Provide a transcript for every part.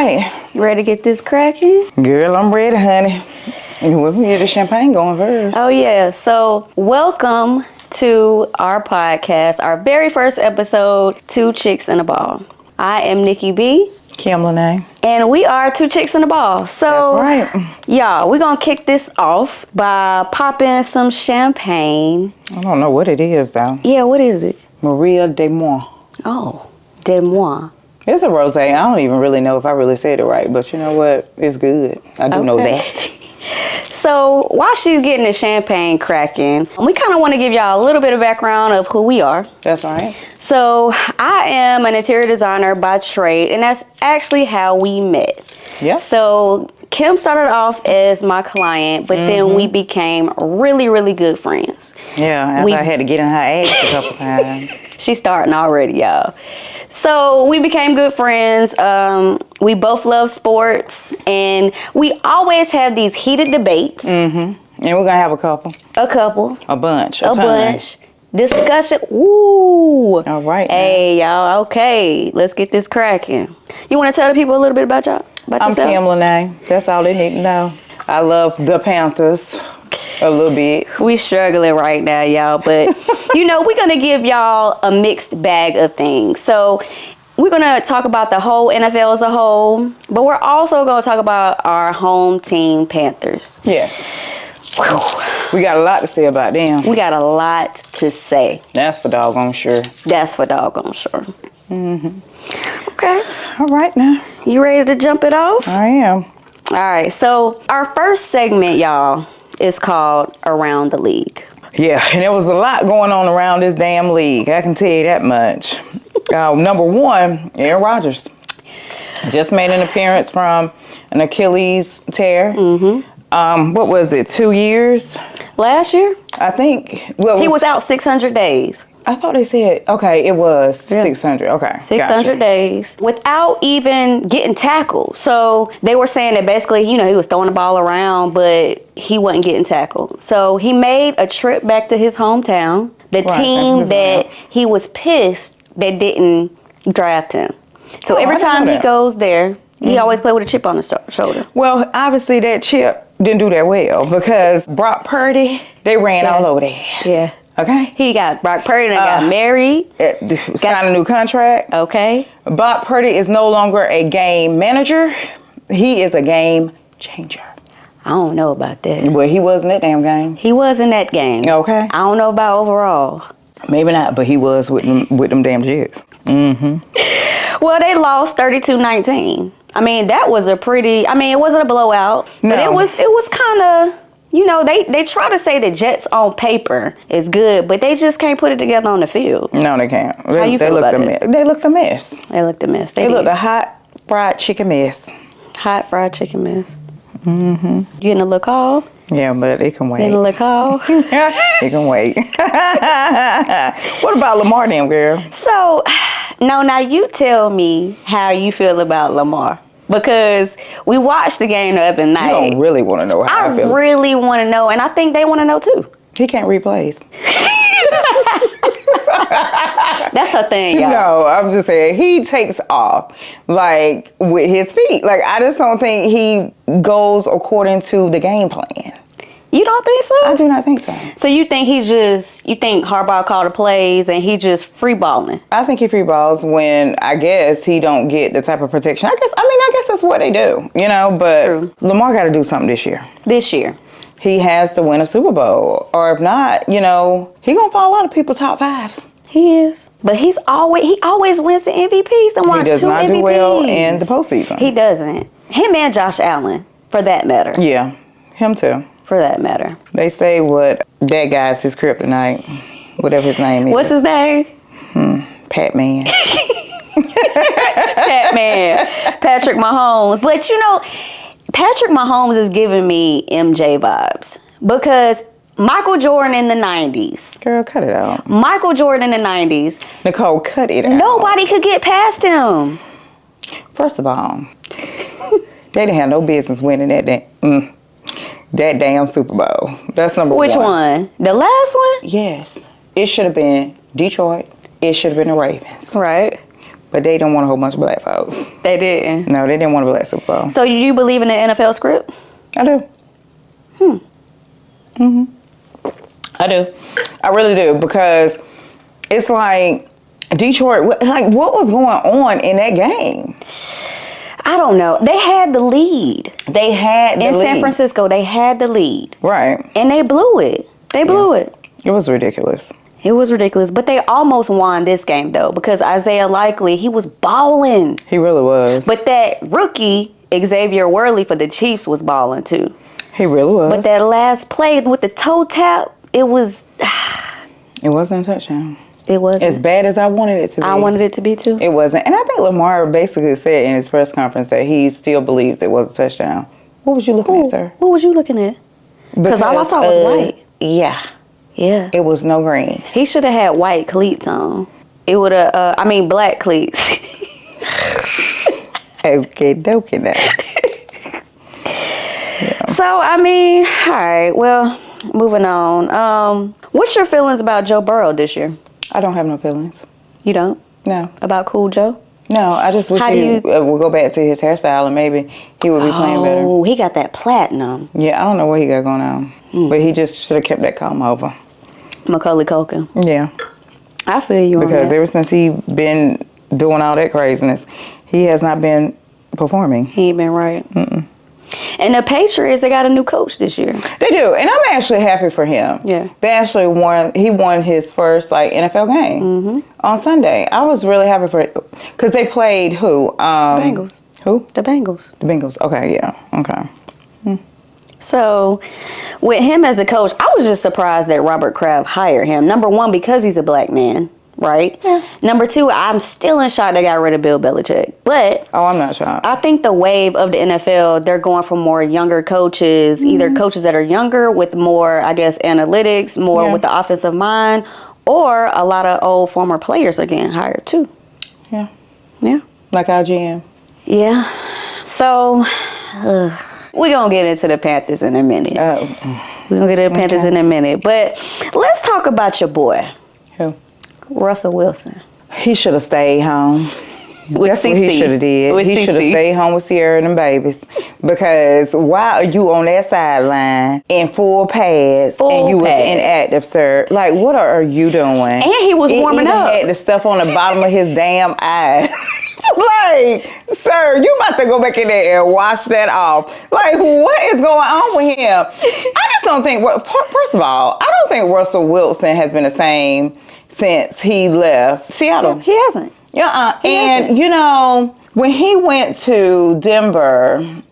right. Ready to get this cracking? Girl, I'm ready, honey. We'll get the champagne going first. Oh, yeah. So, welcome to our podcast, our very first episode, 2Chicks and a Ball. I am Nikki B. Kim Lene. And we are 2Chicks and a Ball. So, that's right. Y'all, we're going to kick this off by popping some champagne. I don't know what it is, though. Yeah, what is it? Maria de Moi. Oh, de Moi. It's a rosé. I don't even really know if I really said it right, but you know what? It's good. I do know that. So while she's getting the champagne cracking, we kind of want to give y'all a little bit of background of who we are. That's right. So I am an interior designer by trade, and that's actually how we met. Yeah. So Kim started off as my client, but then we became really, really good friends. Yeah, I had to get in her ass a couple times. She's starting already, y'all. So we became good friends. We both love sports, and we always have these heated debates. And we're going to have a couple. A couple. A bunch. A bunch. Discussion. Woo. All right. Hey, y'all. Okay. Let's get this cracking. You want to tell the people a little bit about y'all? About yourself? I'm Kim Lene. That's all they need to know. I love the Panthers a little bit. We struggling right now, y'all, but you know, we're gonna give y'all a mixed bag of things. So we're gonna talk about the whole NFL as a whole, but we're also gonna talk about our home team, Panthers. Yes. We got a lot to say about them. We got a lot to say. That's for doggone sure. That's for doggone sure. Okay. All right now. You ready to jump it off? I am. All right. So our first segment, y'all, is called Around the League. Yeah, and there was a lot going on around this damn league. I can tell you that much. Number one, Aaron Rodgers just made an appearance from an Achilles tear. What was it, 2 years? Last year? I think. Well, He was out 600 days. I thought they said, okay, it was 600. Okay. 600 days without even getting tackled. So they were saying that basically, you know, he was throwing the ball around, but he wasn't getting tackled. So he made a trip back to his hometown. The team that he was pissed that didn't draft him. So every time he goes there, he always play with a chip on his shoulder. Well, obviously that chip didn't do that well because Brock Purdy, they ran all over their ass. Yeah. Okay. He got Brock Purdy and got married. Signed a new contract. Okay. Brock Purdy is no longer a game manager. He is a game changer. I don't know about that. Well, he was in that damn game. He was in that game. Okay. I don't know about overall. Maybe not, but he was with them damn Jets. Well, they lost 32-19. I mean, that was a pretty, I mean, it wasn't a blowout, but it was kind of, you know, they try to say the Jets on paper is good, but they just can't put it together on the field. No, they can't. How you feel about it? They looked a mess. They looked a mess. They looked a hot fried chicken mess. Hot fried chicken mess. You getting a little call? Yeah, but it can wait. Getting a little call? It can wait. What about Lamar then, girl? So, now you tell me how you feel about Lamar. Because we watched the game the other night. You don't really want to know how I feel. I really want to know, and I think they want to know too. He can't replace. That's her thing, y'all. No, I'm just saying he takes off like with his feet. Like I just don't think he goes according to the game plan. You don't think so? I do not think so. So you think you think Harbaugh called the plays and he just free balling? I think he free balls when I guess he don't get the type of protection. I guess that's what they do, you know, but True. Lamar got to do something this year. This year. He has to win a Super Bowl, or if not, you know, he gonna fall out of people's top fives. He is, but he always wins the MVP. He's won 2 MVPs. He does not do well in the postseason. He doesn't. Him and Josh Allen, for that matter. Yeah, him too. For that matter. They say what that guy's his kryptonite, whatever his name is. What's his name? Pat-Man. Pat-Man. Patrick Mahomes. But you know, Patrick Mahomes is giving me MJ vibes because Michael Jordan in the 90s. Girl, cut it out. Michael Jordan in the 90s. Nicole, cut it out. Nobody could get past him. First of all, they didn't have no business winning that damn Super Bowl. That's number one. Which one? The last one? Yes. It should have been Detroit. It should have been the Ravens. Right. but they didn't want a whole bunch of black folks. They didn't. No, they didn't want a black Super Bowl. So you believe in the NFL script? I do. I do. I really do, because it's like Detroit. Like, what was going on in that game? I don't know. They had the lead. They had the lead. In San Francisco, they had the lead. Right. And they blew it. They blew it. It was ridiculous. It was ridiculous. But they almost won this game, though, because Isaiah Likely, he was balling. He really was. But that rookie, Xavier Worley for the Chiefs, was balling, too. He really was. But that last play with the toe tap, it was... It wasn't a touchdown. It wasn't. As bad as I wanted it to be. I wanted it to be, too. It wasn't. And I think Lamar basically said in his press conference that he still believes it was a touchdown. What was you looking at, sir? What was you looking at? Because all I saw was white. Yeah. Yeah. It was no green. He should have had white cleats on. It would have, black cleats. Okay, dokie now. So, all right, well, moving on. What's your feelings about Joe Burrow this year? I don't have no feelings. You don't? No. About Cool Joe? No, I just wish he would go back to his hairstyle and maybe he would be playing better. Oh, he got that platinum. Yeah, I don't know what he got going on. But he just should have kept that comb over. Macaulay Culkin. Yeah. I feel you on Because that. ever since he been doing all that craziness, he has not been performing. He ain't been right. And the Patriots, they got a new coach this year. They do, and I'm actually happy for him. Yeah. They actually won his first NFL game on Sunday. I was really happy for it because they played who? Bengals. Who? The Bengals. The Bengals. Okay, yeah, okay. So, with him as a coach, I was just surprised that Robert Kraft hired him. Number one, because he's a black man, right? Yeah. Number two, I'm still in shock they got rid of Bill Belichick. But I'm not shocked. I think the wave of the NFL, they're going for more younger coaches, either coaches that are younger with more, I guess, analytics, more with the offensive mind, or a lot of old former players are getting hired too. Yeah. Yeah. Like our GM. Yeah. So, we're going to get into the Panthers in a minute. We're going to get into the Panthers in a minute. But let's talk about your boy. Who? Russell Wilson. He should have stayed home. That's what he should have did. He should have stayed home with Sierra and them babies. Because why are you on that sideline in full pads and you was inactive, sir? Like, what are you doing? And he was warming up. He had the stuff on the bottom of his damn eyes. Like, sir, you about to go back in there and wash that off. Like, what is going on with him? I just don't think, first of all, I don't think Russell Wilson has been the same since he left Seattle. He hasn't. And, you know, when he went to Denver,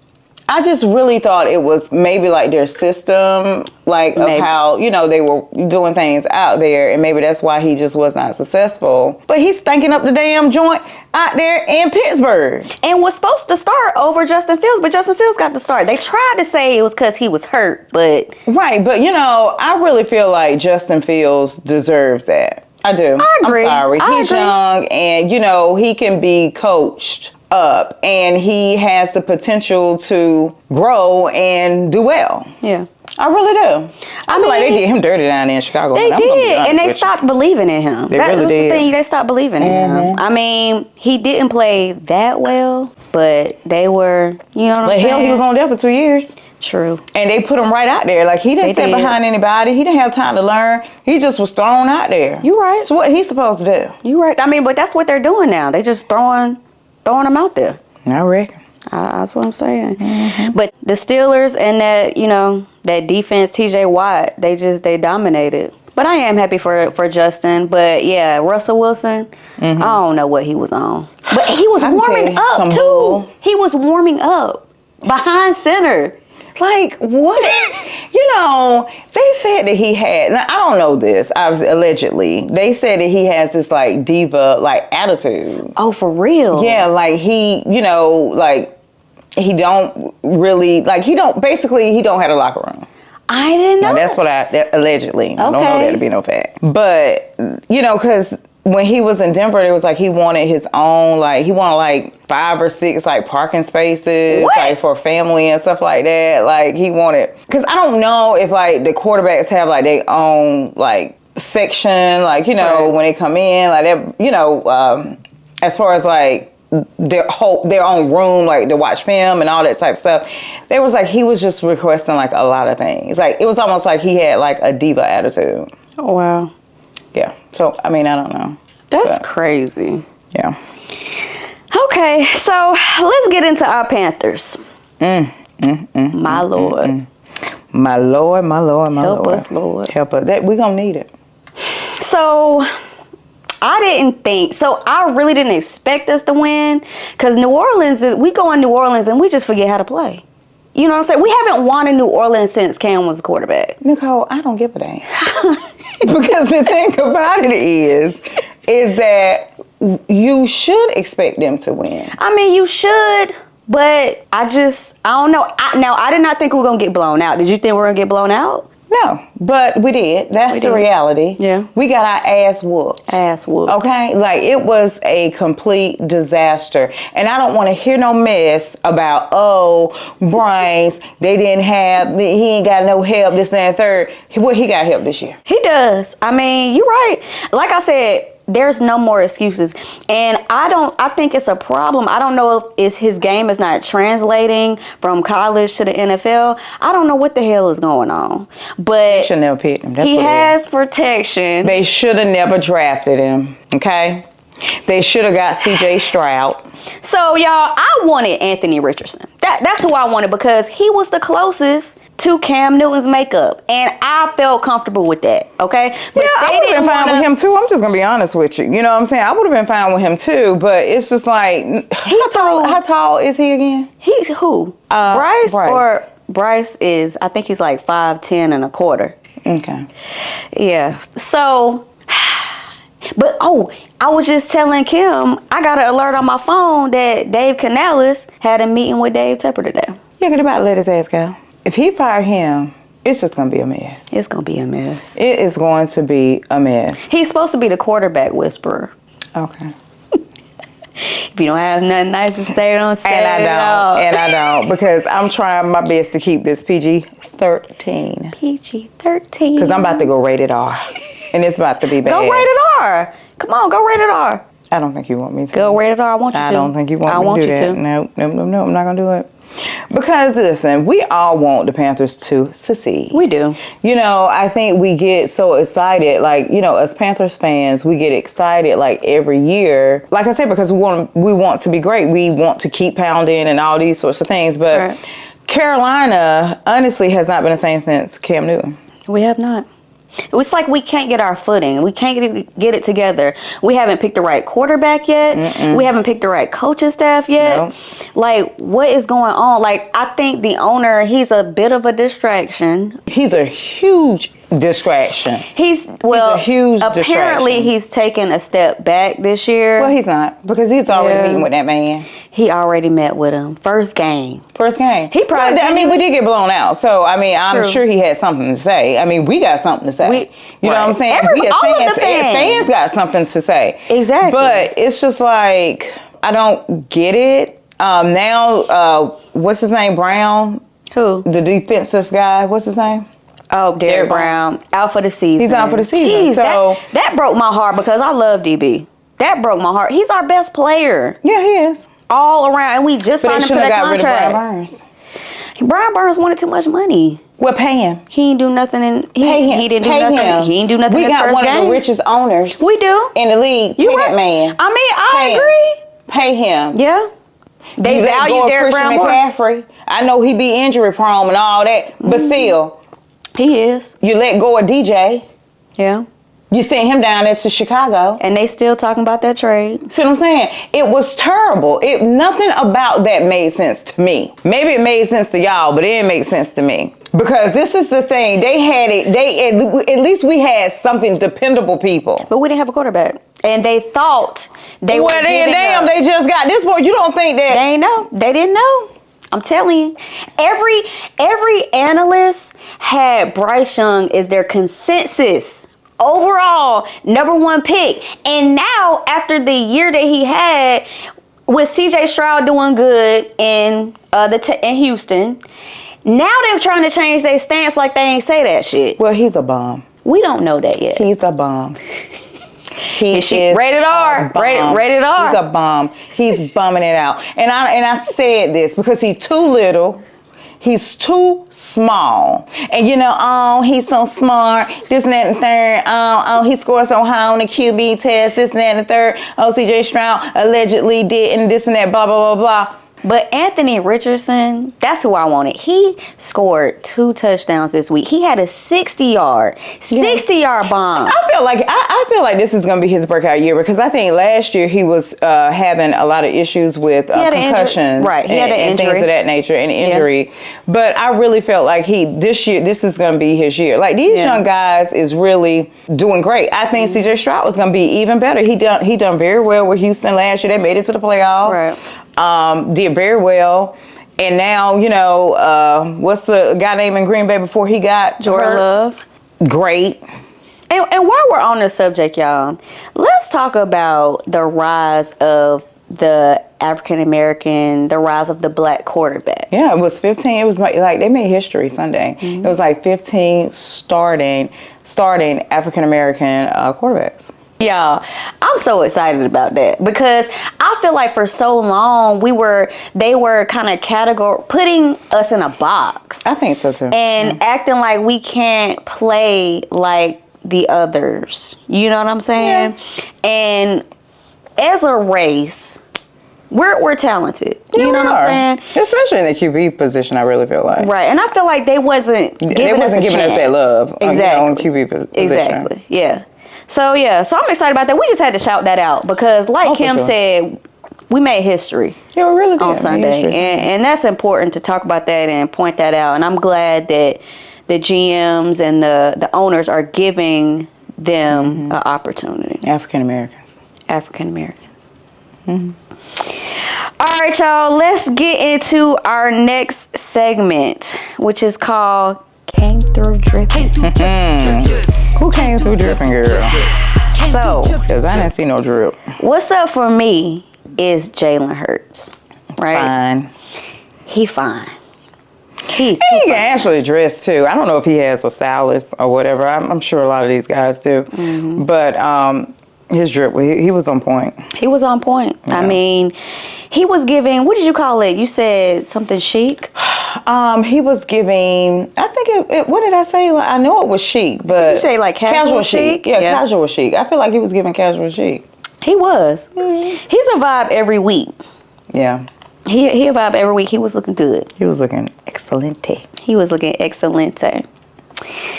I just really thought it was maybe like their system, like of how, you know, they were doing things out there. And maybe that's why he just was not successful. But he's stinking up the damn joint out there in Pittsburgh. And was supposed to start over Justin Fields, but Justin Fields got the start. They tried to say it was because he was hurt, but... Right, but, you know, I really feel like Justin Fields deserves that. I do. I agree. I'm sorry. He's young and, you know, he can be coached up and he has the potential to grow and do well. Yeah. I really do. I feel like they did him dirty down there in Chicago. They did, and they stopped believing in him. They really did. The thing, they stopped believing in him. I mean, he didn't play that well, but they were, you know what I'm saying? Hell, he was on there for 2 years. True. And they put him right out there. Like, he didn't sit behind anybody. He didn't have time to learn. He just was thrown out there. You right. That's what he's supposed to do. You right. I mean, but that's what they're doing now. They just throwing him out there. I reckon. That's what I'm saying. But the Steelers and that, you know, that defense, TJ Watt, they dominated. But I am happy for Justin. But yeah, Russell Wilson, I don't know what he was on. But he was warming up too. Bull. He was warming up behind center. Like, what? You know, they said that he had, now I don't know this, allegedly. They said that he has this, like, diva, like, attitude. Oh, for real? Yeah, like, he, you know, like, he don't really, like, he don't have a locker room. I didn't know. Now, that's what allegedly. I don't know that to be no fact. But, you know, because when he was in Denver, it was like he wanted his own, like, he wanted like 5 or 6 like parking spaces, like for family and stuff like that. Like, he wanted, because I don't know if like the quarterbacks have like their own like section, like, you know, when they come in, like that, you know, as far as like their own room, like to watch film and all that type of stuff. They was like he was just requesting like a lot of things. Like it was almost like he had like a diva attitude. Oh wow. Yeah. So I mean, I don't know. That's crazy. Yeah. Okay, so let's get into our Panthers. My Lord. My Lord, my Lord, my Help Lord. us, Lord. Help us. We're going to need it. So I really didn't expect us to win, because New Orleans, we go in New Orleans and we just forget how to play. You know what I'm saying? We haven't won in New Orleans since Cam was quarterback. Nicole, I don't give a damn. Because the thing about it is that you should expect them to win. I mean, you should, but I don't know. I did not think we were going to get blown out. Did you think we were going to get blown out? No, but we did. That's the reality. Yeah. We got our ass whooped. Okay? Like, it was a complete disaster. And I don't want to hear no mess about, Bryce, he ain't got no help, this, and that, third. Well, he got help this year. He does. I mean, you're right. Like I said, there's no more excuses. And I think it's a problem. I don't know if his game is not translating from college to the NFL. I don't know what the hell is going on. But They should never pick him. he has protection. They should have never drafted him. Okay? They should have got C.J. Stroud. So, y'all, I wanted Anthony Richardson. That's who I wanted, because he was the closest to Cam Newton's makeup. And I felt comfortable with that, okay? But I would have been fine with him, too. I'm just going to be honest with you. You know what I'm saying? I would have been fine with him, too. But it's just like, how tall is he again? He's who? Bryce? Or Bryce is, I think he's like 5'10" and a quarter. Okay. Yeah. So... But I was just telling Kim, I got an alert on my phone that Dave Canales had a meeting with Dave Tepper today. Yeah, could about let his ass go. If he fire him, it's just gonna be a mess. It's gonna be a mess. It is going to be a mess. He's supposed to be the quarterback whisperer. Okay. If you don't have nothing nice to say, don't say it And at all. I don't, because I'm trying my best to keep this PG-13. PG-13. Because I'm about to go rated R. And it's about to be bad. Go rated R. Come on, go rated R. I don't think you want me to. Go rated R. I want you to. I don't think you want me to do that. No, I'm not going to do it. Because, listen, we all want the Panthers to succeed. We do. You know, I think we get so excited, like, you know, as Panthers fans, we get excited like every year. Like I said, because we want to be great. We want to keep pounding and all these sorts of things. But Carolina, honestly, has not been the same since Cam Newton. We have not. It's like we can't get our footing. We can't get it together. We haven't picked the right quarterback yet. Mm-mm. We haven't picked the right coaching staff yet. Nope. Like, what is going on? Like, I think the owner, he's a bit of a distraction. He's a huge distraction. He's a huge apparently distraction. He's taken a step back this year. Well, he's not, because he's already meeting with that man. He already met with him. First game. He probably. I mean, we did get blown out, so I mean, I'm sure he had something to say. I mean, we got something to say. You know what I'm saying? All of the fans got something to say. Exactly. But it's just like, I don't get it. Now, what's his name? Brown. Who? The defensive guy. What's his name? Oh, Derek Brown. Out for the season. He's out for the season. Jeez, so that broke my heart, because I love DB. That broke my heart. He's our best player. Yeah, he is. All around, and we just signed him to that contract. Brian Burns. Brian Burns wanted too much money. Well, pay him. He didn't do nothing in. He didn't do Pay nothing. him. He didn't do nothing. We in his got first one game. of the richest owners. We do in the league. Pay that man. I mean, I agree. Pay him. Yeah. They You let value go of Derek Brown more. McCaffrey. I know he be injury prone and all that, but still, he is. You let go of DJ. Yeah. You sent him down there to Chicago. And they still talking about that trade. See what I'm saying? It was terrible. Nothing about that made sense to me. Maybe it made sense to y'all, but it didn't make sense to me. Because this is the thing. They had it. At least we had something dependable people. But we didn't have a quarterback. And they thought they were giving up. They just got this boy. You don't think that? They ain't know. They didn't know. I'm telling you, every analyst had Bryce Young as their consensus overall #1 pick. And now, after the year that he had, with CJ Stroud doing good in Houston, now they're trying to change their stance like they ain't say that shit. Well, he's a bum. We don't know that yet. He's a bum. He Is she is rated R? a bomb. Rated R. He's a bomb. He's bumming it out. And I said this because he's too little. He's too small. And oh, he's so smart. This and that and third. Oh, he scored so high on the QB test. This and that and third. Oh, CJ Stroud allegedly did and this and that, blah, blah, blah, blah. But Anthony Richardson, that's who I wanted. He scored 2 touchdowns this week. He had a 60-yard bomb. I feel like this is going to be his breakout year because I think last year he was having a lot of issues with concussions, right? He had an and injury. things of that nature, and injury. Yeah. But I really felt like this is going to be his year. Like these young guys is really doing great. I think CJ Stroud was going to be even better. He done very well with Houston last year. They made it to the playoffs. Right. Did very well, and now what's the guy named in Green Bay before he got Jordan hurt? Love. Great. And while we're on the subject, y'all, let's talk about the rise of the African American, the rise of the black quarterback. Yeah, it was 15. It was like they made history Sunday. Mm-hmm. It was like 15 starting African American quarterbacks. Yeah, I'm so excited about that because I feel like for so long they were kind of putting us in a box. I think so too. And acting like we can't play like the others. You know what I'm saying? Yeah. And as a race, we're talented. Yeah, you know what I'm saying? Especially in the QB position, I really feel like. Right, and I feel like they wasn't giving us that love. Exactly. On QB position. Exactly. Yeah. So I'm excited about that. We just had to shout that out because, like Kim said, we made history. Yeah, we really did on Sunday, and that's important to talk about that and point that out. And I'm glad that the GMs and the owners are giving them an opportunity. African Americans. Mm-hmm. All right, y'all. Let's get into our next segment, which is called "Came Through Drippin." Who came through dripping, girl? So, because I didn't see no drip. What's up for me is Jalen Hurts, right? Fine. He fine. He can actually dress too. I don't know if he has a stylist or whatever. I'm sure a lot of these guys do. Mm-hmm. But his drip, he was on point. He was on point. Yeah. I mean, he was giving, what did you call it? You said something chic? He was giving, I think what did I say? I know it was chic, but. Did you say like casual chic? Yeah, casual chic. I feel like he was giving casual chic. He was. Mm-hmm. He's a vibe every week. Yeah. He a vibe every week. He was looking good. He was looking excelente.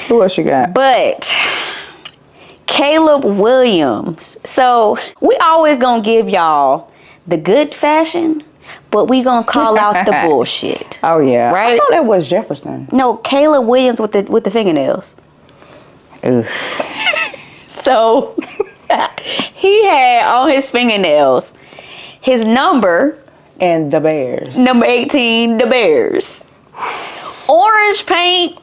Who else you got? But Caleb Williams. So we always gonna give y'all the good fashion, but we gonna call out the bullshit. Oh yeah, right? I thought that was Jefferson. No, Caleb Williams with the fingernails. Oof. So he had on his fingernails his number and the Bears. Number 18, the Bears. Orange paint.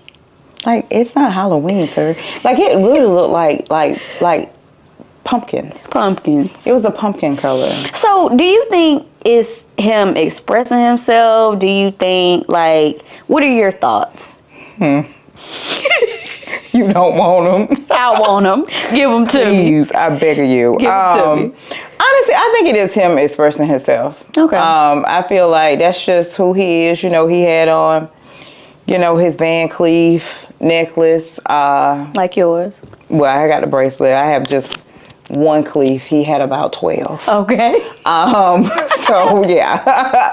Like, it's not Halloween, sir. Like, it really looked like pumpkins. Pumpkins. It was a pumpkin color. So, do you think it's him expressing himself? Do you think, like, what are your thoughts? You don't want them. I want them. Give them to me. Please, I beg of you. Give them to me. Honestly, I think it is him expressing himself. Okay. I feel like that's just who he is. You know, he had on, his Van Cleef necklace. Like yours. Well, I got the bracelet. I have just one cleef. He had about 12. Okay. So yeah.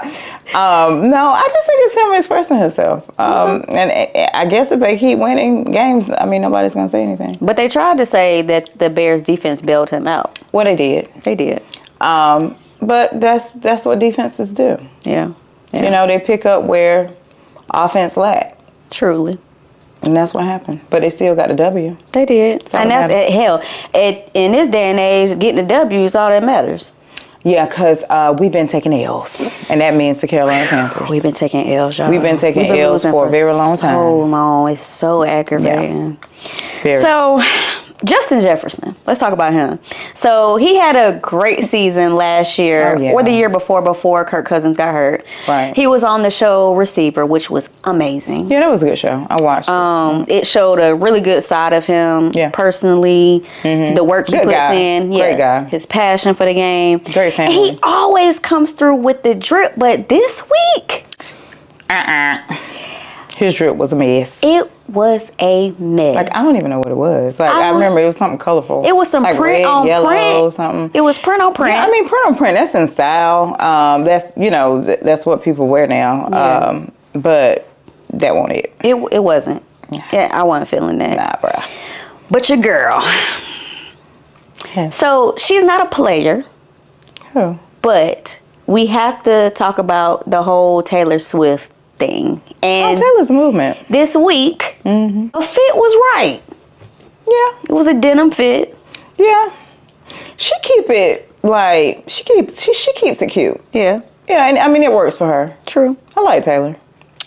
No, I just think it's him expressing himself. And I guess if they keep winning games, I mean, nobody's gonna say anything. But they tried to say that the Bears defense bailed him out. Well, they did. They did. But that's what defenses do. Yeah. They pick up where offense lack. Truly. And that's what happened. But they still got the W. They did. And that's in this day and age, getting the W is all that matters. Yeah, because we've been taking L's. And that means the Carolina Panthers. We've been taking L's, y'all. We've been taking L's for a very long time. So long. It's so aggravating. Yeah. So, Justin Jefferson. Let's talk about him. So he had a great season last year, or the year before Kirk Cousins got hurt. Right. He was on the show Receiver, which was amazing. Yeah, that was a good show. I watched it. It showed a really good side of him personally, the work he Good puts guy. in, Great guy. his passion for the game. Great family. And he always comes through with the drip, but this week, His drip was a mess. it was a mess. Like, I don't even know what it was. Like, I remember it was something colorful. It was some like print red, on yellow, print. something. It was print on print. Yeah, I mean, print on print, that's in style. That's, that's what people wear now. Yeah. But that wasn't it. It wasn't. Yeah, I wasn't feeling that. Nah, bruh. But your girl. Yes. So she's not a player, Who? but we have to talk about the whole Taylor Swift thing. And Taylor's movement. this week, a fit was right. Yeah. It was a denim fit. Yeah. She keep it, like, she keeps it cute. Yeah, Yeah, and I mean, it works for her. true. I like Taylor.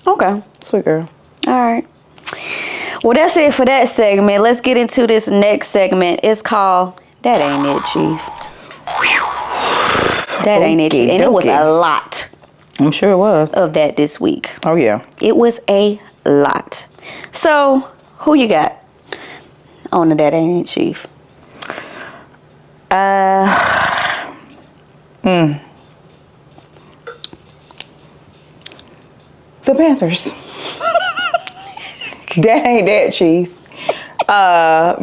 Okay. Sweet girl. All right. Well, that's it for that segment. Let's get into this next segment. It's called That Ain't It, Chief. That ain't it, Chief. And it was a lot I'm sure it was. of that this week. Oh, yeah. It was a lot. So, who you got on the That Ain't It, Chief? The Panthers. That ain't that, Chief.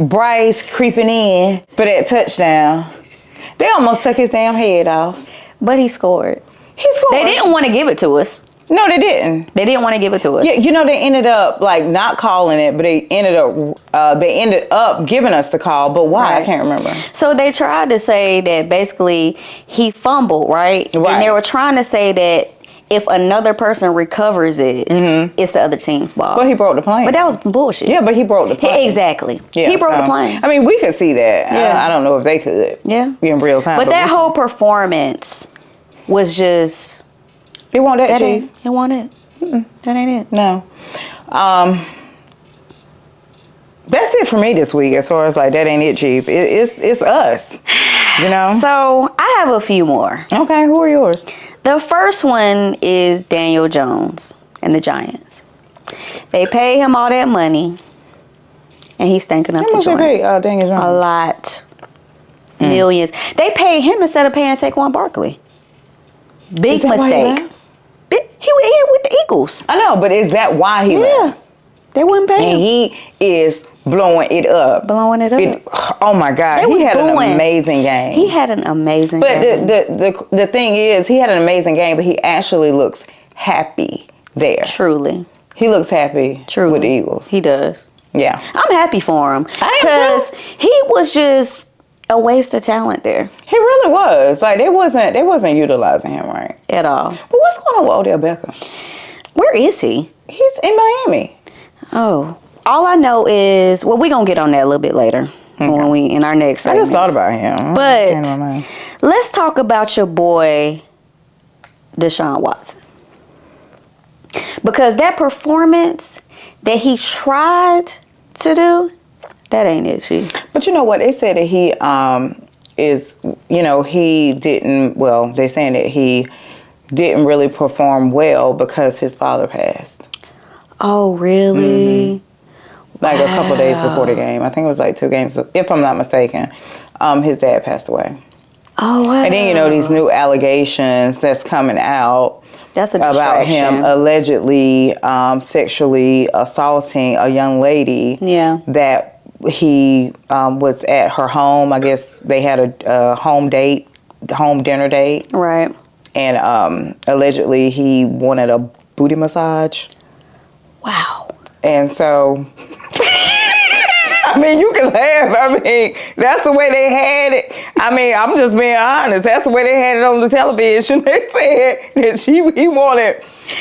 Bryce creeping in for that touchdown. They almost took his damn head off. But he scored. He scored. They didn't want to give it to us. No, they didn't. They didn't want to give it to us. Yeah, they ended up like not calling it, but they ended up giving us the call. But why? Right. I can't remember. So they tried to say that basically he fumbled, right? Right. And they were trying to say that if another person recovers it, it's the other team's ball. But he broke the plane. But that was bullshit. Yeah, but he broke the plane. Exactly. Yeah, he broke so, the plane. I mean, we could see that. Yeah. I don't know if they could. Yeah. In real time. But that we- whole performance was just It wasn't that, that Chief. ain't it. Wasn't it? That ain't it. No. That's it for me this week as far as like that ain't it, Chief. It's us. You know? So I have a few more. Okay, who are yours? The first one is Daniel Jones and the Giants. They paid him all that money, and he's stinking up How the much they joint. pay Daniel Jones? A lot. Millions. They paid him instead of paying Saquon Barkley. Big Is that why he mistake. left? He went here with the Eagles. I know, but is that why he Yeah. left? They wouldn't pay And him. he is blowing it up. Blowing it up. Oh my God, They he was had booing. an amazing game. He had an amazing But game. the thing is, he had an amazing game, but he actually looks happy there. Truly. He looks happy Truly. with the Eagles. He does. Yeah. I'm happy for him. I am Because he was just a waste of talent there He really was. Like they wasn't utilizing him right. at all. But what's going on with Odell Beckham? Where is he? He's in Miami. Oh. All I know is, well, we're going to get on that a little bit later when we in our next I segment. just thought about him. But Came to my mind. let's talk about your boy, Deshaun Watson. Because that performance that he tried to do, that ain't it, Chief. But you know what? They said that he he didn't, well, they're saying that he didn't really perform well because his father passed. Oh, really? Like a couple of days before the game. I think it was like 2 games, if I'm not mistaken. His dad passed away. Oh, wow. And then, these new allegations that's coming out That's a about distraction. him allegedly sexually assaulting a young lady Yeah. that he was at her home. I guess they had a home dinner date. Right. And allegedly he wanted a booty massage. Wow. And so, I mean, you can laugh. I mean, that's the way they had it. I mean, I'm just being honest. That's the way they had it on the television. They said that he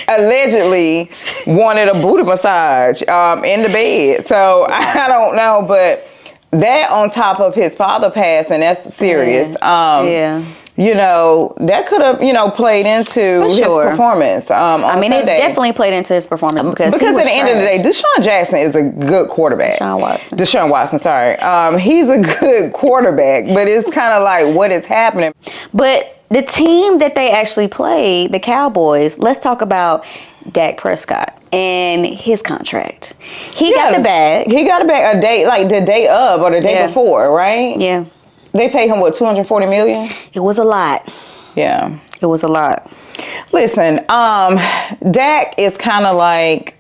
allegedly wanted a booty massage in the bed. So I don't know, but that on top of his father passing, that's serious. Yeah. that could have, played into his performance. On it Sunday. definitely played into his performance because at the end of the day, Deshaun Jackson is a good quarterback. Deshaun Watson, sorry. He's a good quarterback, but it's kind of like what is happening. But the team that they actually played, the Cowboys, let's talk about Dak Prescott and his contract. He got the bag. He got a bag a day, like the day of or the day before, right? Yeah. They paid him, what, $240 million? It was a lot. Yeah. It was a lot. Listen, Dak is kind of like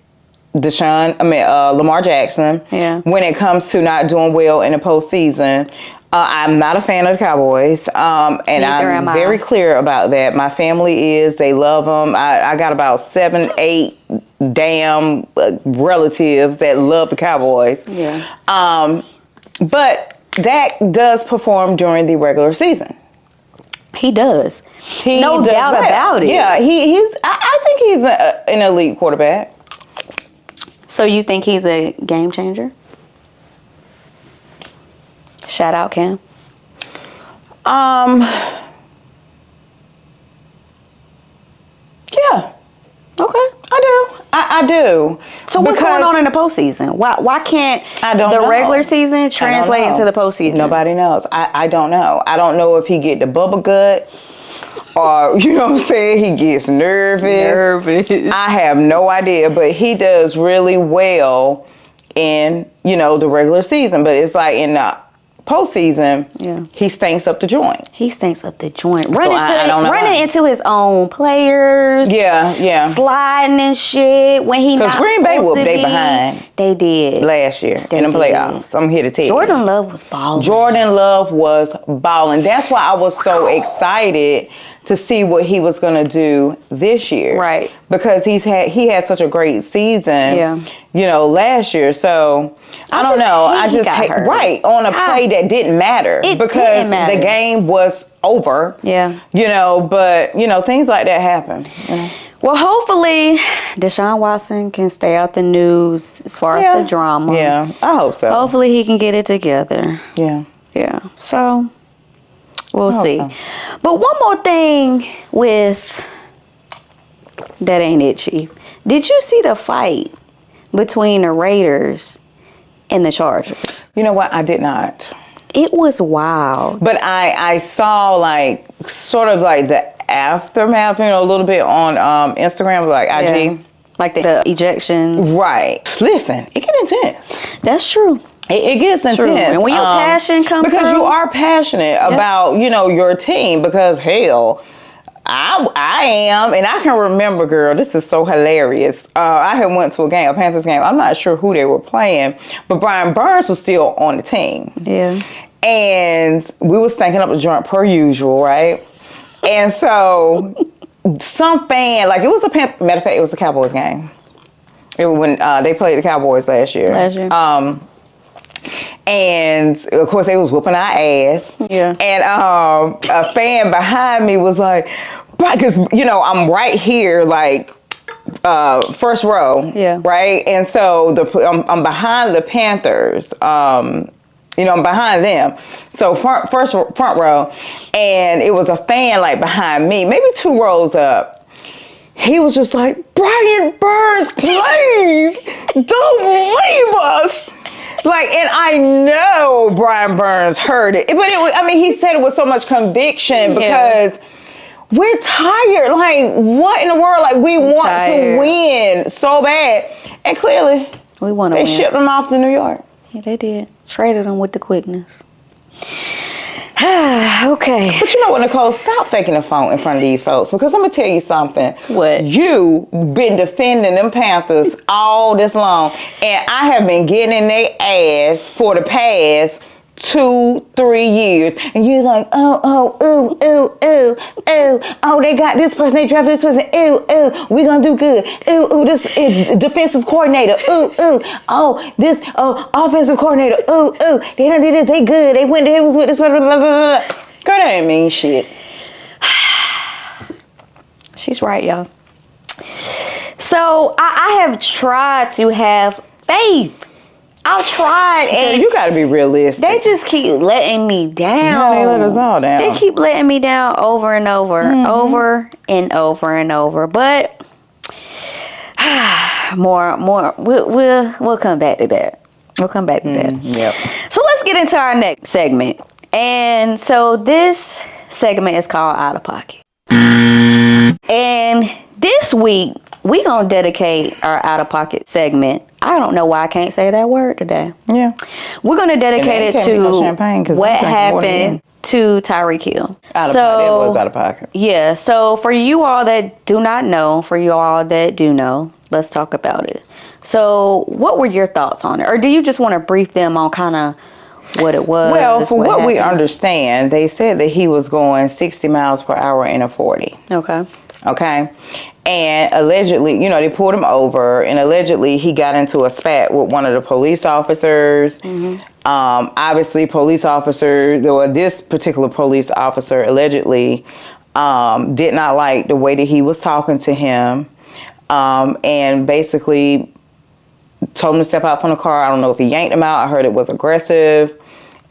Lamar Jackson. Yeah. When it comes to not doing well in the postseason. I'm not a fan of the Cowboys, and I'm very clear about that. My family is. They love them. I got about 7, 8 damn relatives that love the Cowboys. Yeah. But Dak does perform during the regular season. He does. No doubt about it. Yeah, I think he's an elite quarterback. So you think he's a game changer? Shout out, Cam. Yeah. Okay. I do. So what's going on in the postseason? Why can't the regular season translate into the postseason? Nobody knows. I don't know. I don't know if he get the bubble guts or, you know what I'm saying, he gets nervous. I have no idea, but he does really well in, the regular season. But it's like in the postseason, he stinks up the joint. Running into his own players. Yeah. Sliding and shit when he not Green Bay supposed to they be. behind. They did. Last year in the playoffs. I'm here to tell you. Jordan Love was balling. That's why I was so excited to see what he was going to do this year. Right. Because he had such a great season, last year. So, I don't know. I just hate, on a play that didn't matter. Because the game was over. Yeah. But, things like that happen. Well, hopefully, Deshaun Watson can stay out the news as far as the drama. Yeah, I hope so. Hopefully, he can get it together. Yeah. Yeah. So, we'll see. So. But one more thing with that ain't it, Chief. Did you see the fight between the Raiders and the Chargers? You know what? I did not. It was wild. But I saw sort of the aftermath, a little bit on Instagram, IG. Like the ejections. Right. Listen, it gets intense. That's true. It gets intense. And when your passion comes because you are passionate about, your team, because hell, I am, and I can remember, girl, this is so hilarious. I had went to a Panthers game. I'm not sure who they were playing, but Brian Burns was still on the team. Yeah. And we was thinking up the joint per usual, right? And so some fan, it was matter of fact, it was a Cowboys game. When they played the Cowboys last year. And of course they was whooping our ass. Yeah. And a fan behind me was like, because I'm right here, first row. Yeah. Right. And so I'm behind the Panthers. I'm behind them. So front row, and it was a fan behind me, maybe 2 rows up. He was just like, Brian Burns, please don't leave us. And I know Brian Burns heard it, but he said it with so much conviction because we're tired. What in the world? We want to win so bad, and clearly we want to win. They shipped them off to New York. Yeah, they did. Traded them with the quickness. Okay. But you know what, Nicole? Stop faking the phone in front of these folks, because I'm going to tell you something. What? You been defending them Panthers all this long, and I have been getting in their ass for the past 2-3 years, and you're like, oh, they got this person, they drafted this person, we gonna do good, this defensive coordinator, this offensive coordinator, they done did this, they good, they was with this, blah, blah, blah, blah. Girl, that ain't mean shit. She's right, y'all. So I have tried to have faith. I've tried, and You got to be realistic. they just keep letting me down. Yeah, they let us all down. They keep letting me down over and over, over and over and over. But more. We'll come back to that. We'll come back to that. Yep. So let's get into our next segment. And so this segment is called Outta Pocket. And this week, we gonna dedicate our Outta Pocket segment. I don't know why I can't say that word today. Yeah. We're gonna dedicate it to what happened to Tyreek Hill. It was Outta Pocket. Yeah. So for you all that do not know, for you all that do know, let's talk about it. So what were your thoughts on it, or do you just want to brief them on kind of what it was? Well, for what we understand, they said that he was going 60 miles per hour in a 40. Okay. And allegedly, they pulled him over, and allegedly he got into a spat with one of the police officers. Obviously, this particular police officer allegedly did not like the way that he was talking to him, and basically told him to step out from the car. I don't know if he yanked him out. I heard it was aggressive.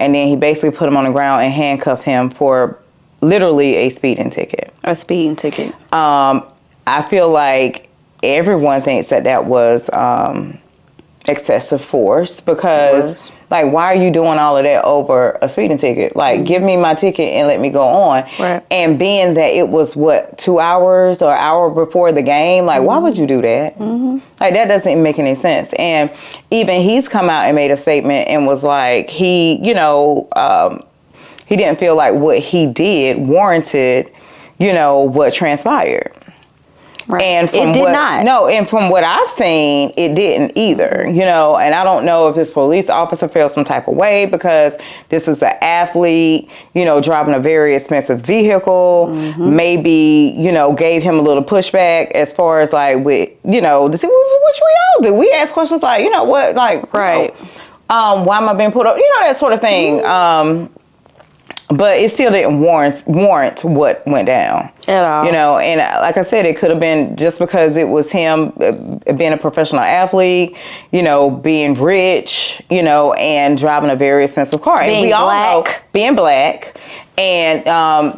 And then he basically put him on the ground and handcuffed him for literally a speeding ticket. A speeding ticket. I feel like everyone thinks that was excessive force because, like, why are you doing all of that over a speeding ticket? Like, give me my ticket and let me go on. Right. And being that it was, 2 hours or an hour before the game, like, why would you do that? Like, that doesn't make any sense. And even he's come out and made a statement and was like, he didn't feel like what he did warranted, what transpired. Right. And from it did not. No, and from what I've seen, it didn't either, and I don't know if this police officer felt some type of way because this is an athlete, driving a very expensive vehicle, maybe, gave him a little pushback as far as like with, to see which we all do. We ask questions like, what, like, right. Why am I being put up? That sort of thing. But it still didn't warrant what went down at all. And like I said, it could have been just because it was him being a professional athlete, being rich, and driving a very expensive car. Being and we all black. know being black. And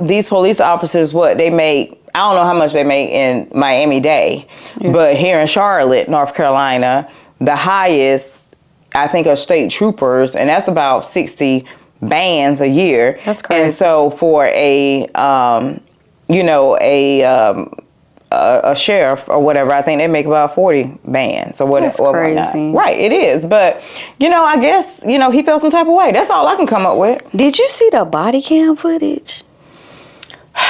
these police officers, what they make, I don't know how much they make in Miami-Dade, but here in Charlotte, North Carolina, the highest, I think, are state troopers, and that's about 60 bands a year. That's crazy. And so for a sheriff or whatever, I think they make about 40 bands or whatever. That's crazy. Right, it is. But I guess he felt some type of way. That's all I can come up with. Did you see the body cam footage?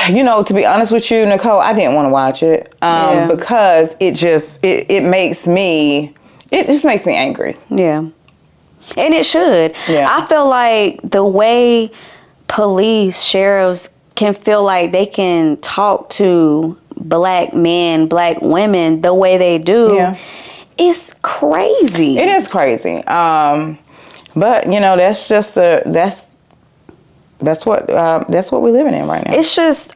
To be honest with you, Nicole, I didn't want to watch it because it just makes me angry. Yeah. And it should. Yeah. I feel like the way police, sheriffs can feel like they can talk to black men, black women the way they do, it's crazy. It is crazy. But that's just that's what we're living in right now. It's just,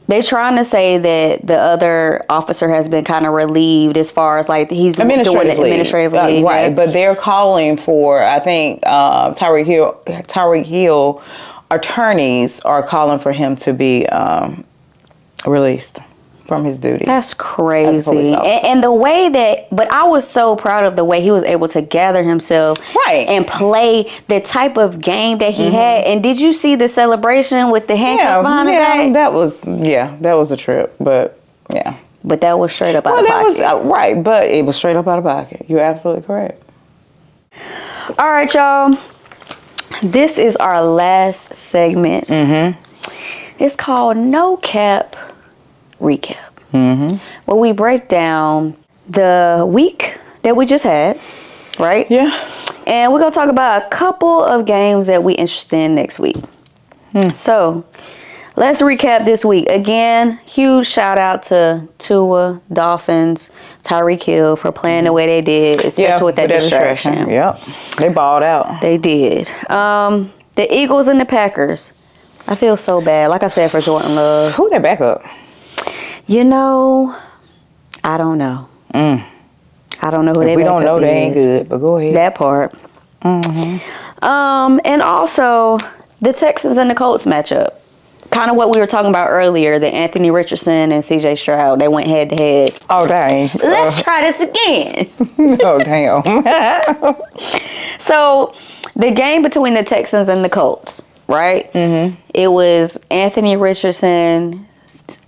they're trying to say that the other officer has been kind of relieved as far as like he's doing administrative leave. Right, but they're calling for, I think, Tyreek Hill attorneys are calling for him to be released from his duties. That's crazy. And the way but I was so proud of the way he was able to gather himself and play the type of game that he had. And did you see the celebration with the handcuffs behind the back? That was a trip, but yeah. But that was straight up out of pocket. Right, but it was straight up out of pocket. You're absolutely correct. All right, y'all. This is our last segment. It's called No Cap Recap. Where we break down the week that we just had, right? Yeah. And we're going to talk about a couple of games that we interested in next week. So, let's recap this week. Again, huge shout out to Tua, Dolphins, Tyreek Hill for playing the way they did, especially with that distraction. Yep. They balled out. They did. The Eagles and the Packers. I feel so bad. Like I said, for Jordan Love. Who that backup? I don't know. I don't know who they We don't know, they ain't is. good, but go ahead. That part. And also the Texans and the Colts matchup. Kind of what we were talking about earlier, the Anthony Richardson and CJ Stroud, they went head to head. Oh, dang. Let's try this again. Oh, damn. So, the game between the Texans and the Colts, right? Mm-hmm. It was Anthony Richardson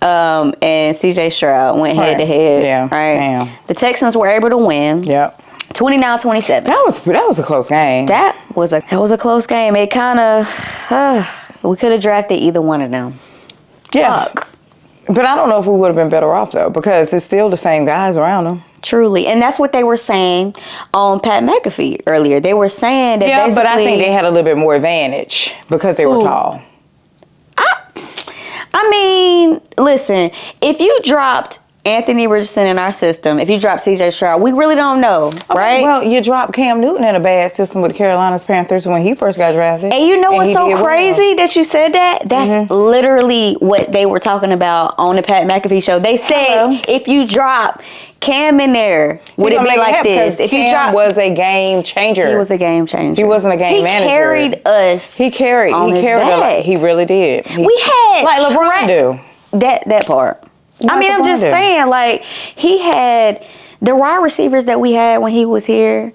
and CJ Stroud went head to head. Yeah. Right? Damn. The Texans were able to win. Yep. 29-27. That was a close game. That was a close game. It kind of we could have drafted either one of them. Yeah. Fuck. But I don't know if we would have been better off, though, because it's still the same guys around them. Truly. And that's what they were saying on Pat McAfee earlier. They were saying that Yeah, but I think they had a little bit more advantage because they were tall. I mean, listen, if you dropped Anthony Richardson in our system, if you drop CJ Stroud, we really don't know, right? Well, you dropped Cam Newton in a bad system with the Carolina Panthers when he first got drafted. And you know what's so crazy that you said that? That's literally what they were talking about on the Pat McAfee show. They said if you drop Cam in there, would it be like this? If Cam was a game changer. He was a game changer. He wasn't a game manager. He carried us. He carried a lot. He really did. We had like LeBron do. That part. I mean, I'm just saying, like, he had the wide receivers that we had when he was here.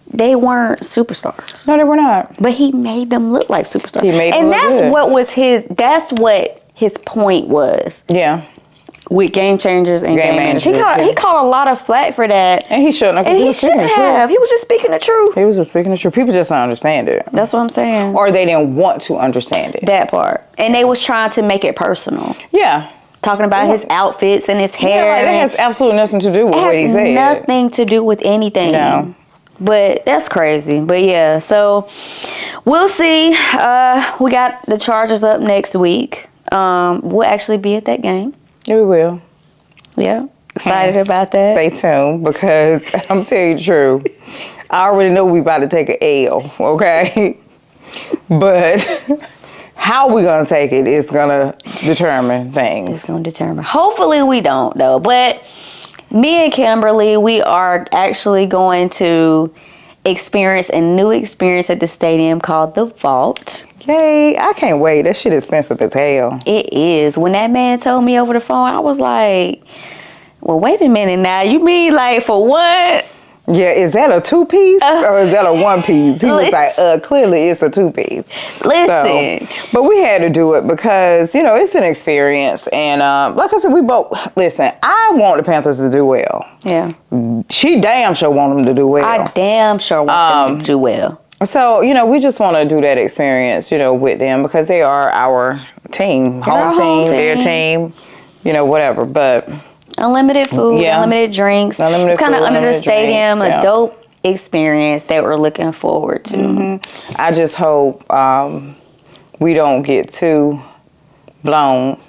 They weren't superstars. No, they were not. But he made them look like superstars. He made them and look that's good. what was his. That's what his point was. Yeah. With game changers and game managers. He caught a lot of flack for that. And he shouldn't have. And he shouldn't have. He was just speaking the truth. He was just speaking the truth. People just don't understand it. That's what I'm saying. Or they didn't want to understand it. That part. And they was trying to make it personal. Yeah. Talking about his outfits and his hair. Yeah, like, that has absolutely nothing to do with what he said. It has nothing to do with anything. No. But that's crazy. But yeah, so we'll see. We got the Chargers up next week. We'll actually be at that game. Yeah, we will. Yeah. Excited about that. Stay tuned because I'm telling you the truth. I already know we about to take an L, okay? But how we gonna take it is gonna determine things. It's gonna determine. Hopefully we don't though. But me and Kimberly, we are actually going to experience a new experience at the stadium called the Vault. Yay, I can't wait. That shit expensive as hell. It is. When that man told me over the phone, I was like, well, wait a minute now. You mean like for what? Yeah, is that a 2-piece or is that a 1-piece? He was like, clearly it's a 2-piece. Listen. So, but we had to do it because, it's an experience. And like I said, I want the Panthers to do well. Yeah. She damn sure want them to do well. I damn sure want them to do well. So, we just want to do that experience, with them because they are our team, home team, their team, whatever. But unlimited food, unlimited drinks. It's kind of under the stadium, a dope experience that we're looking forward to. Mm-hmm. I just hope we don't get too blown.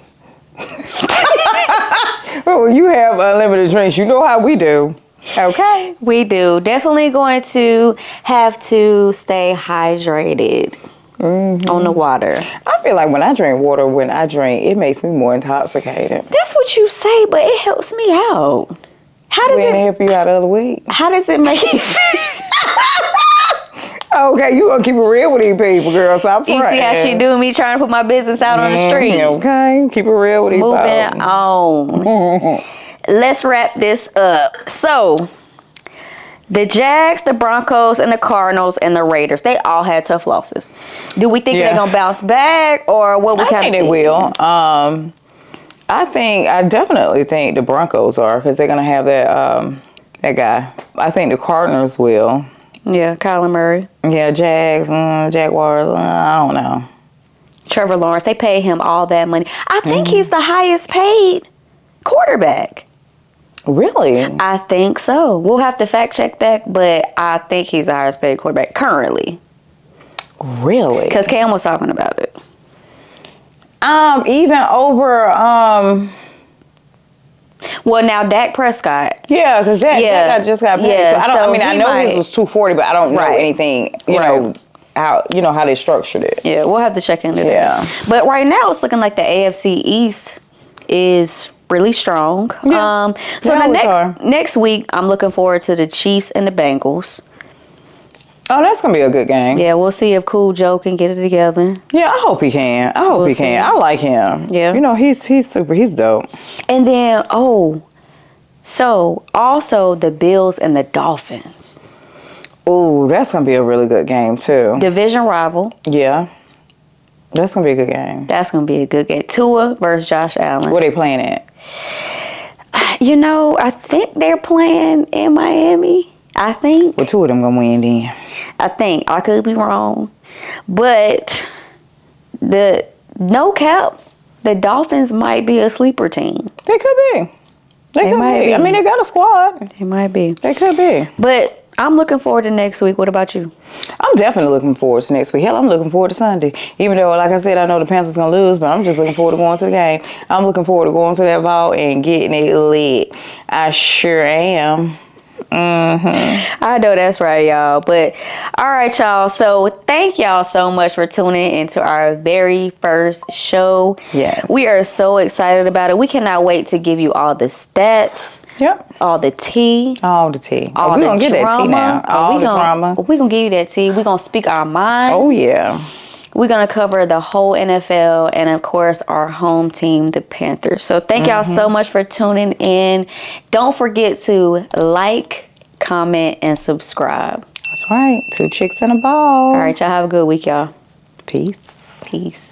Well, you have unlimited drinks. You know how we do. Okay. We do. Definitely going to have to stay hydrated on the water. I feel like when I drink water, it makes me more intoxicated. That's what you say, but it helps me out. How does it help you out the other week? How does it make you feel? Okay, you gonna keep it real with these people, girl. Stop praying. You see how she do me trying to put my business out on the street. Okay, keep it real with these people. Moving on. Let's wrap this up. So, the Jags, the Broncos, and the Cardinals, and the Raiders, they all had tough losses. Do we think they're going to bounce back, or what we kind of think? I think they will. I definitely think the Broncos are, because they're going to have that guy. I think the Cardinals will. Yeah, Kyler Murray. Yeah, Jags, Jaguars, I don't know. Trevor Lawrence, they pay him all that money. I think he's the highest paid quarterback. Really? I think so. We'll have to fact check that, but I think he's the highest paid quarterback currently. Really? Because Cam was talking about it. Even over well, now Dak Prescott. Yeah, because that just got paid. Yeah, so I know his was 240, but I don't know anything. You know how they structured it. Yeah, we'll have to check into that. But right now, it's looking like the AFC East is really strong. Yeah. So They the always are. next week, I'm looking forward to the Chiefs and the Bengals. Oh, that's gonna be a good game. Yeah, we'll see if Cool Joe can get it together. Yeah, I hope he can. I hope We'll he see. can. I like him. Yeah. You know, he's super. He's dope. And then, so also the Bills and the Dolphins. Ooh, that's gonna be a really good game too. Division rival. Yeah, that's gonna be a good game. That's going to be a good game. Tua versus Josh Allen. Where they playing at? You know, I think they're playing in Miami. I think. Well, two of them gonna win then. I think. I could be wrong. But no cap, the Dolphins might be a sleeper team. They could be. They could might be. be. I mean, they got a squad. They might be. They could be. But I'm looking forward to next week. What about you? I'm definitely looking forward to next week. Hell, I'm looking forward to Sunday. Even though, like I said, I know the Panthers gonna lose, but I'm just looking forward to going to the game. I'm looking forward to going to that vault and getting it lit. I sure am. I know that's right, y'all. But all right, y'all. So thank y'all so much for tuning into our very first show. Yes. We are so excited about it. We cannot wait to give you all the stats, Yep. all the tea, All the tea. all we the gonna get that tea now. All the drama. We're going to give you that tea. We're going to speak our mind. Oh yeah. We're going to cover the whole NFL and, of course, our home team, the Panthers. So thank y'all so much for tuning in. Don't forget to like, comment, and subscribe. That's right. 2 chicks and a ball. All right, y'all have a good week, y'all. Peace. Peace.